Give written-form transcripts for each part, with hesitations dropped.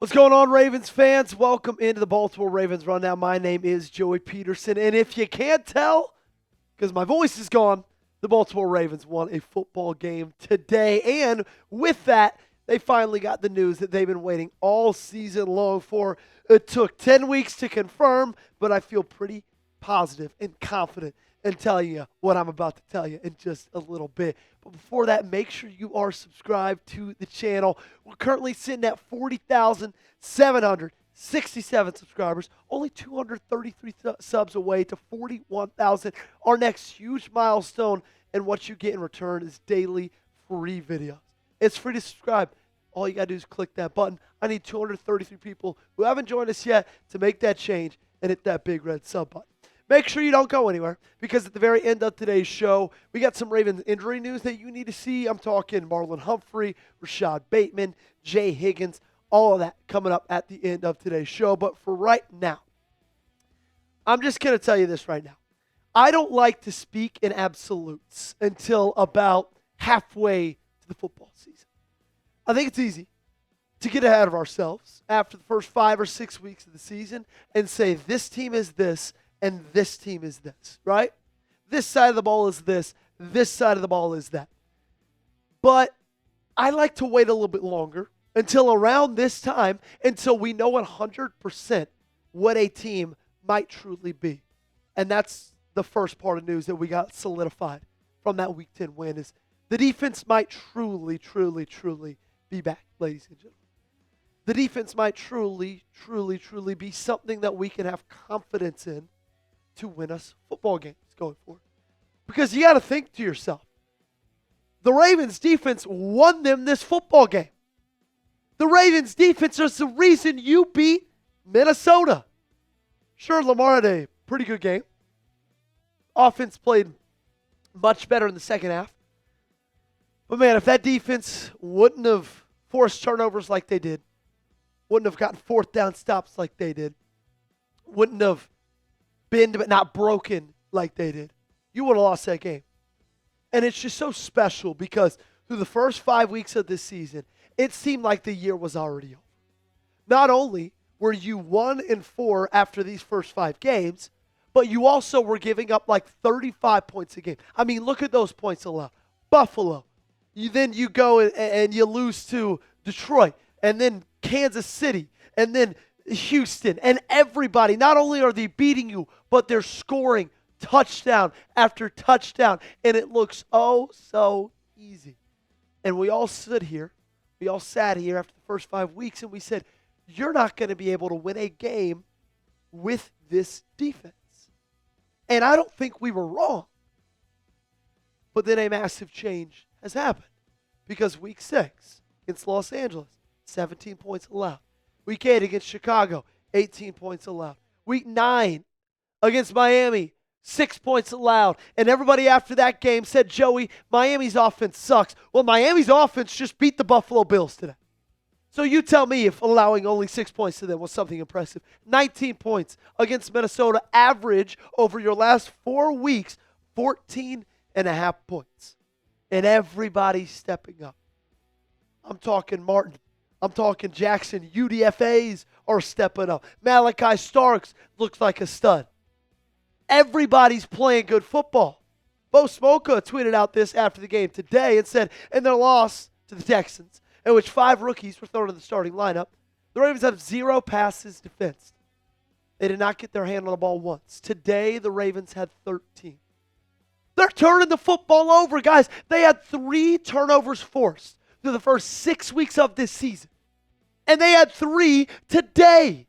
What's going on, Ravens fans? Welcome into the Baltimore Ravens Rundown. My name is Joey Peterson, and if you can't tell, because my voice is gone, the Baltimore Ravens won a football game today, and with that, they finally got the news that they've been waiting all season long for. It took 10 weeks to confirm, but I feel pretty positive and confident in telling you what I'm about to tell you in just a little bit. But before that, make sure you are subscribed to the channel. We're currently sitting at 40,767 subscribers, only 233 subs away to 41,000. Our next huge milestone, and what you get in return is daily free videos. It's free to subscribe. All you got to do is click that button. I need 233 people who haven't joined us yet to make that change and hit that big red sub button. Make sure you don't go anywhere, because at the very end of today's show, we got some Ravens injury news that you need to see. I'm talking Marlon Humphrey, Rashad Bateman, Jay Higgins, all of that coming up at the end of today's show. But for right now, I'm just going to tell you this right now. I don't like to speak in absolutes until about halfway to the football season. I think it's easy to get ahead of ourselves after the first 5 or 6 weeks of the season and say this team is this, and this team is this, right? This side of the ball is this side of the ball is that. But I like to wait a little bit longer until around this time, until we know 100% what a team might truly be. And that's the first part of news that we got solidified from that Week 10 win, is the defense might truly be back, ladies and gentlemen. The defense might truly be something that we can have confidence in to win us football games going forward. Because you got to think to yourself, the Ravens defense won them this football game. The Ravens defense is the reason you beat Minnesota. Sure, Lamar had a pretty good game. Offense played much better in the second half. But man, if that defense wouldn't have forced turnovers like they did, wouldn't have gotten fourth down stops like they did, wouldn't have been but not broken like they did, you would have lost that game. And it's just so special because through the first 5 weeks of this season, it seemed like the year was already over. Not only were you 1-4 after these first 5 games, but you also were giving up like 35 points a game. I mean, look at those points allowed. Buffalo. Then you go and you lose to Detroit, and then Kansas City, and then Houston, and everybody. Not only are they beating you, but they're scoring touchdown after touchdown, and it looks oh so easy. And we all sat here after the first 5 weeks, and we said, you're not going to be able to win a game with this defense. And I don't think we were wrong. But then a massive change has happened, because Week 6 against Los Angeles, 17 points allowed. Week 8 against Chicago, 18 points allowed. Week 9 against Miami, 6 points allowed. And everybody after that game said, Joey, Miami's offense sucks. Well, Miami's offense just beat the Buffalo Bills today. So you tell me if allowing only 6 points to them was something impressive. 19 points against Minnesota, average over your last 4 weeks, 14.5 points. And everybody's stepping up. I'm talking Martin. I'm talking Jackson. UDFAs are stepping up. Malachi Starks looks like a stud. Everybody's playing good football. Bo Smolka tweeted out this after the game today and said, in their loss to the Texans, in which 5 rookies were thrown in the starting lineup, the Ravens have 0 passes defensed. They did not get their hand on the ball once. Today, the Ravens had 13. They're turning the football over, guys. They had 3 turnovers forced through the first 6 weeks of this season. And they had 3 today.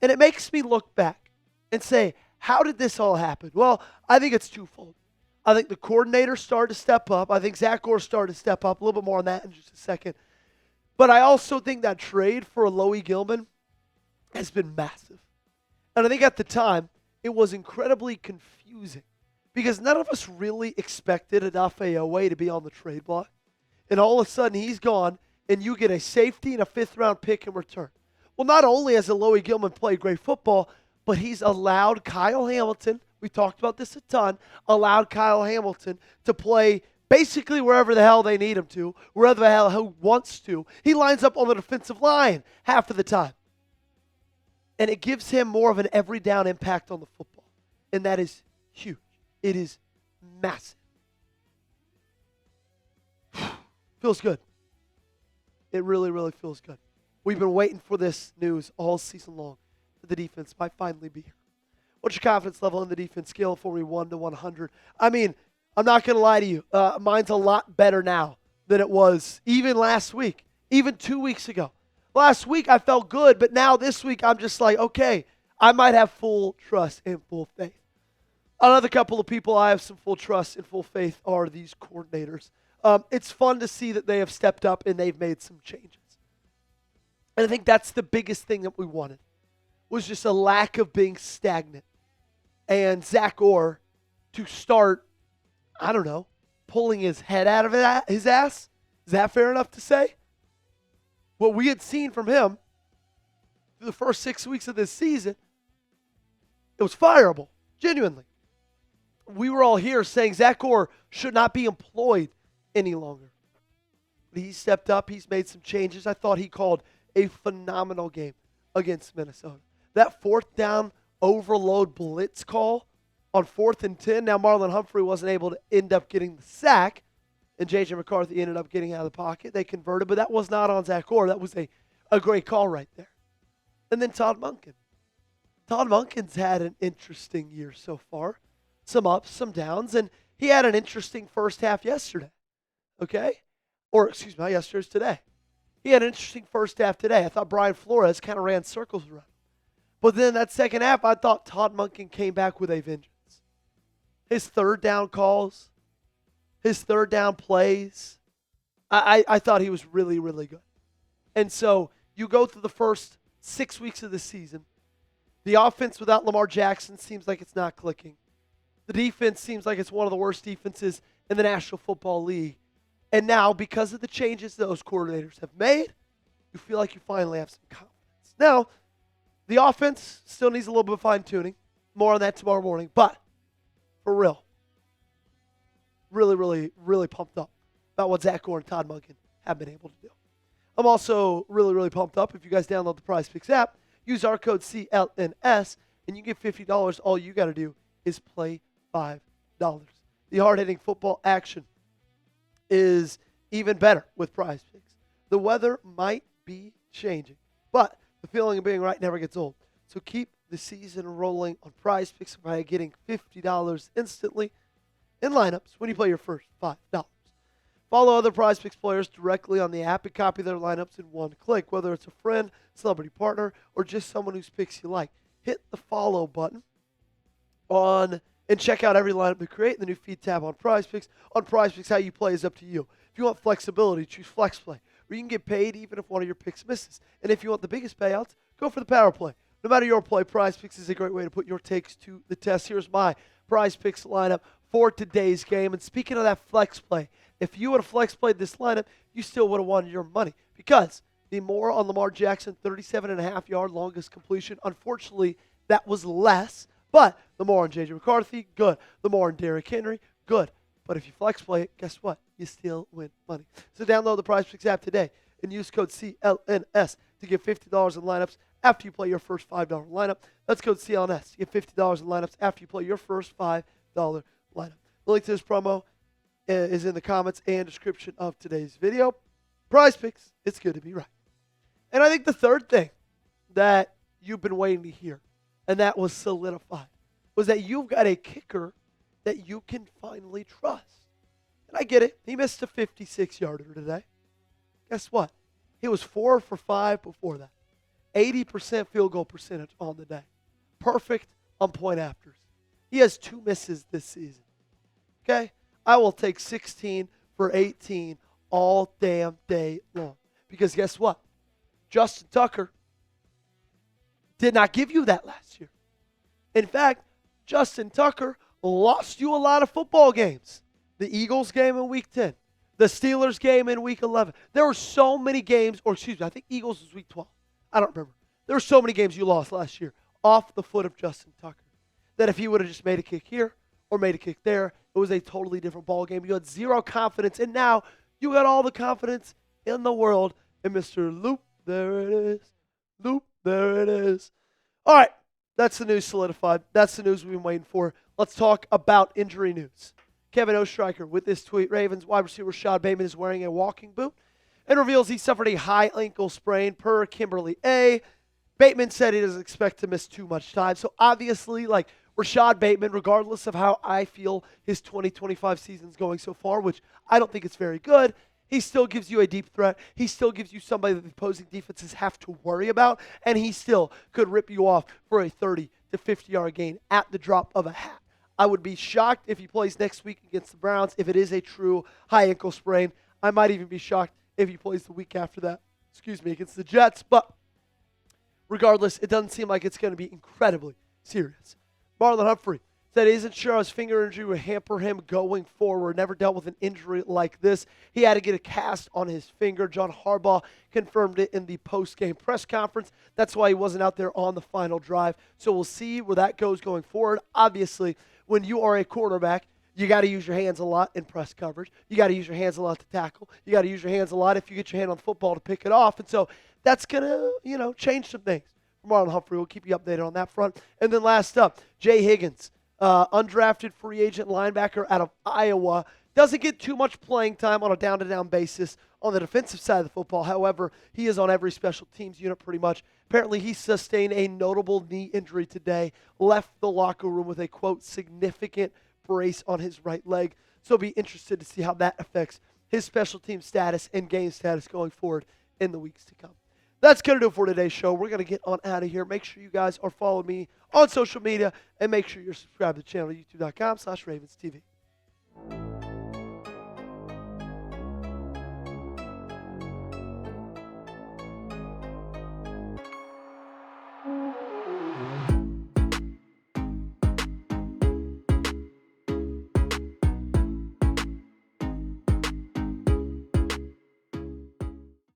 And it makes me look back and say, how did this all happen? Well, I think it's twofold. I think the coordinator started to step up. I think Zach Gore started to step up. A little bit more on that in just a second. But I also think that trade for Alohi Gilman has been massive. And I think at the time, it was incredibly confusing, because none of us really expected Odafe Oweh to be on the trade block. And all of a sudden, he's gone, and you get a safety and a 5th-round pick in return. Well, not only has Alohi Gilman played great football, but he's allowed Kyle Hamilton, we talked about this a ton, allowed Kyle Hamilton to play basically wherever the hell they need him to, wherever the hell he wants to. He lines up on the defensive line half of the time. And it gives him more of an every down impact on the football. And that is huge. It is massive. Feels good. It really, really feels good. We've been waiting for this news all season long. That the defense might finally be here. What's your confidence level in the defense scale for me 1 to 100? I mean, I'm not going to lie to you. Mine's a lot better now than it was even last week, even 2 weeks ago. Last week I felt good, but now this week I'm just like, okay, I might have full trust and full faith. Another couple of people I have some full trust and full faith are these coordinators. It's fun to see that they have stepped up and they've made some changes. And I think that's the biggest thing that we wanted, was just a lack of being stagnant. And Zach Orr to start, I don't know, pulling his head out of his ass. Is that fair enough to say? What we had seen from him through the first 6 weeks of this season, it was fireable, genuinely. We were all here saying Zach Orr should not be employed any longer. But he stepped up. He's made some changes. I thought he called a phenomenal game against Minnesota. That fourth down overload blitz call on 4th and 10. Now Marlon Humphrey wasn't able to end up getting the sack, and J.J. McCarthy ended up getting out of the pocket. They converted, but that was not on Zach Orr. That was a great call right there. And then Todd Monken. Todd Monken's had an interesting year so far. Some ups, some downs, and he had an interesting first half yesterday. Okay? Or, excuse me, not yesterday, it was today. He had an interesting first half today. I thought Brian Flores kind of ran circles around him. But then that second half, I thought Todd Monken came back with a vengeance. His third down calls, his third down plays, I thought he was really, really good. And so you go through the first 6 weeks of the season. The offense without Lamar Jackson seems like it's not clicking. The defense seems like it's one of the worst defenses in the National Football League. And now, because of the changes those coordinators have made, you feel like you finally have some confidence. Now, the offense still needs a little bit of fine-tuning. More on that tomorrow morning. But, for real, really, really, really pumped up about what Zach Orr and Todd Monken have been able to do. I'm also really, really pumped up. If you guys download the PrizePicks app, use our code CLNS, and you get $50. All you got to do is play $5. The hard-hitting football action is even better with PrizePicks. The weather might be changing, but the feeling of being right never gets old. So keep the season rolling on PrizePicks by getting $50 instantly in lineups when you play your first $5. Follow other PrizePicks players directly on the app and copy their lineups in one click, whether it's a friend, celebrity partner, or just someone whose picks you like. Hit the follow button and check out every lineup they create in the new feed tab on PrizePicks. On PrizePicks, how you play is up to you. If you want flexibility, choose FlexPlay, where you can get paid even if one of your picks misses. And if you want the biggest payouts, go for the Power Play. No matter your play, PrizePicks is a great way to put your takes to the test. Here's my PrizePicks lineup for today's game. And speaking of that FlexPlay, if you would have flex played this lineup, you still would have won your money. Because the more on Lamar Jackson, 37.5-yard longest completion. Unfortunately, that was less. But the more on J.J. McCarthy, good. The more on Derrick Henry, good. But if you flex play it, guess what? You still win money. So download the PrizePicks app today and use code CLNS to get $50 in lineups after you play your first $5 lineup. That's code CLNS to get $50 in lineups after you play your first $5 lineup. The link to this promo is in the comments and description of today's video. PrizePicks, it's good to be right. And I think the third thing that you've been waiting to hear, and that was solidified, was that you've got a kicker that you can finally trust. And I get it. He missed a 56-yarder today. Guess what? He was 4 for 5 before that. 80% field goal percentage on the day. Perfect on point afters. He has 2 misses this season. Okay? I will take 16 for 18 all damn day long. Because guess what? Justin Tucker did not give you that last year. In fact, Justin Tucker lost you a lot of football games. The Eagles game in Week 10. The Steelers game in Week 11. There were so many games, or excuse me, I think Eagles was Week 12. I don't remember. There were so many games you lost last year off the foot of Justin Tucker that if he would have just made a kick here or made a kick there, it was a totally different ball game. You had zero confidence, and now you got all the confidence in the world in Mr. Loop. There it is. Loop. There it is. All right. That's the news solidified. That's the news we've been waiting for. Let's talk about injury news. Kevin Oestreicher with this tweet. Ravens wide receiver Rashad Bateman is wearing a walking boot and reveals he suffered a high ankle sprain per Kimberly A. Bateman said he doesn't expect to miss too much time. So obviously, like Rashad Bateman, regardless of how I feel his 2025 season's going so far, which I don't think it's very good, he still gives you a deep threat. He still gives you somebody that the opposing defenses have to worry about, and he still could rip you off for a 30 to 50-yard gain at the drop of a hat. I would be shocked if he plays next week against the Browns if it is a true high ankle sprain. I might even be shocked if he plays the week after that, against the Jets. But regardless, it doesn't seem like it's going to be incredibly serious. Marlon Humphrey said he isn't sure his finger injury would hamper him going forward. Never dealt with an injury like this. He had to get a cast on his finger. John Harbaugh confirmed it in the post-game press conference. That's why he wasn't out there on the final drive. So we'll see where that goes going forward. Obviously, when you are a quarterback, you got to use your hands a lot in press coverage. You got to use your hands a lot to tackle. You got to use your hands a lot if you get your hand on the football to pick it off. And so that's going to, change some things. Marlon Humphrey will keep you updated on that front. And then last up, Jay Higgins, undrafted free agent linebacker out of Iowa. Doesn't get too much playing time on a down-to-down basis on the defensive side of the football. However, he is on every special teams unit pretty much. Apparently, he sustained a notable knee injury today, left the locker room with a, quote, significant brace on his right leg. So be interested to see how that affects his special team status and game status going forward in the weeks to come. That's going to do it for today's show. We're going to get on out of here. Make sure you guys are following me on social media, and make sure you're subscribed to the channel, youtube.com/RavensTV.